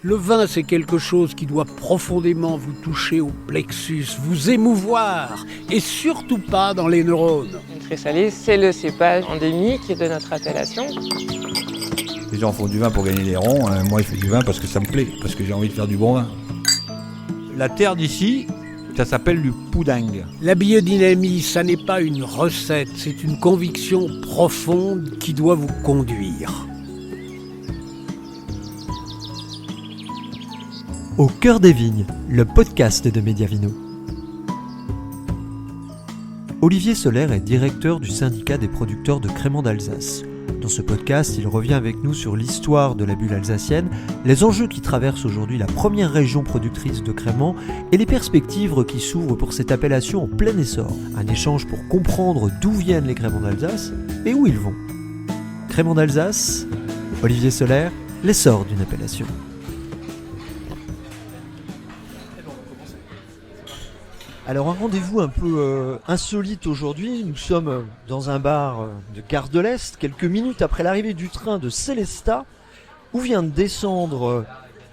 Le vin, c'est quelque chose qui doit profondément vous toucher au plexus, vous émouvoir, et surtout pas dans les neurones. Une Tressalis, c'est le cépage endémique de notre appellation. Les gens font du vin pour gagner des ronds, moi je fais du vin parce que ça me plaît, parce que j'ai envie de faire du bon vin. La terre d'ici, ça s'appelle du poudingue. La biodynamie, ça n'est pas une recette, c'est une conviction profonde qui doit vous conduire. Au cœur des vignes, le podcast de Mediavino. Olivier Soler est directeur du syndicat des producteurs de créments d'Alsace. Dans ce podcast, il revient avec nous sur l'histoire de la bulle alsacienne, les enjeux qui traversent aujourd'hui la première région productrice de créments et les perspectives qui s'ouvrent pour cette appellation en plein essor. Un échange pour comprendre d'où viennent les créments d'Alsace et où ils vont. Créments d'Alsace, Olivier Soler, l'essor d'une appellation. Alors un rendez-vous un peu insolite aujourd'hui, nous sommes dans un bar de Gare de l'Est, quelques minutes après l'arrivée du train de Sélestat, où vient de descendre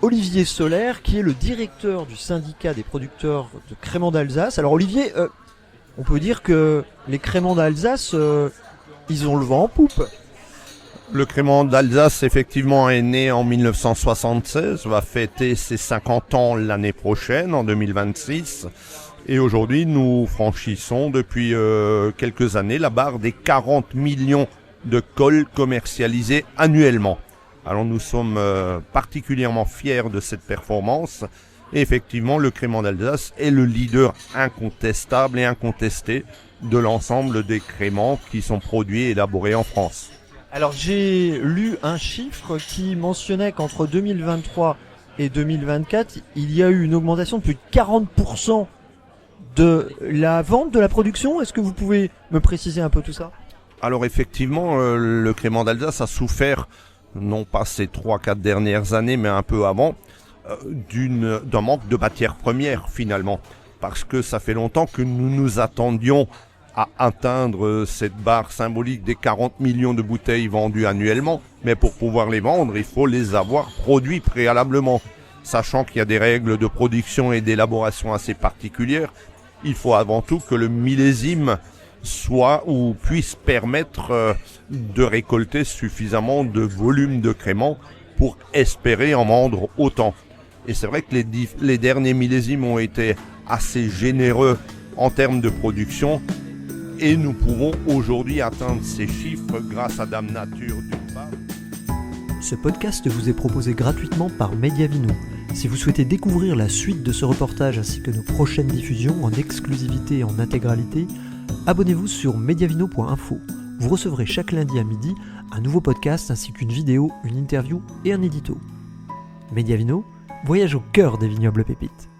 Olivier Soler, qui est le directeur du syndicat des producteurs de créments d'Alsace. Alors Olivier, on peut dire que les créments d'Alsace, ils ont le vent en poupe. Le crément d'Alsace, effectivement, est né en 1976, va fêter ses 50 ans l'année prochaine, en 2026. Et aujourd'hui, nous franchissons depuis quelques années la barre des 40 millions de cols commercialisés annuellement. Alors nous sommes particulièrement fiers de cette performance. Et effectivement, le crément d'Alsace est le leader incontestable et incontesté de l'ensemble des créments qui sont produits et élaborés en France. Alors j'ai lu un chiffre qui mentionnait qu'entre 2023 et 2024, il y a eu une augmentation de plus de 40% de la vente, de la production. Est-ce que vous pouvez me préciser un peu tout ça ? Alors effectivement, le crément d'Alsace a souffert, non pas ces 3-4 dernières années, mais un peu avant, d'un manque de matières premières finalement. Parce que ça fait longtemps que nous nous attendions à atteindre cette barre symbolique des 40 millions de bouteilles vendues annuellement. Mais pour pouvoir les vendre, il faut les avoir produits préalablement. Sachant qu'il y a des règles de production et d'élaboration assez particulières, il faut avant tout que le millésime soit ou puisse permettre de récolter suffisamment de volume de créments pour espérer en vendre autant. Et c'est vrai que les derniers millésimes ont été assez généreux en termes de production et nous pouvons aujourd'hui atteindre ces chiffres grâce à Dame Nature d'une part. Ce podcast vous est proposé gratuitement par Mediavino. Si vous souhaitez découvrir la suite de ce reportage ainsi que nos prochaines diffusions en exclusivité et en intégralité, abonnez-vous sur mediavino.info. Vous recevrez chaque lundi à midi un nouveau podcast ainsi qu'une vidéo, une interview et un édito. Mediavino, voyage au cœur des vignobles pépites.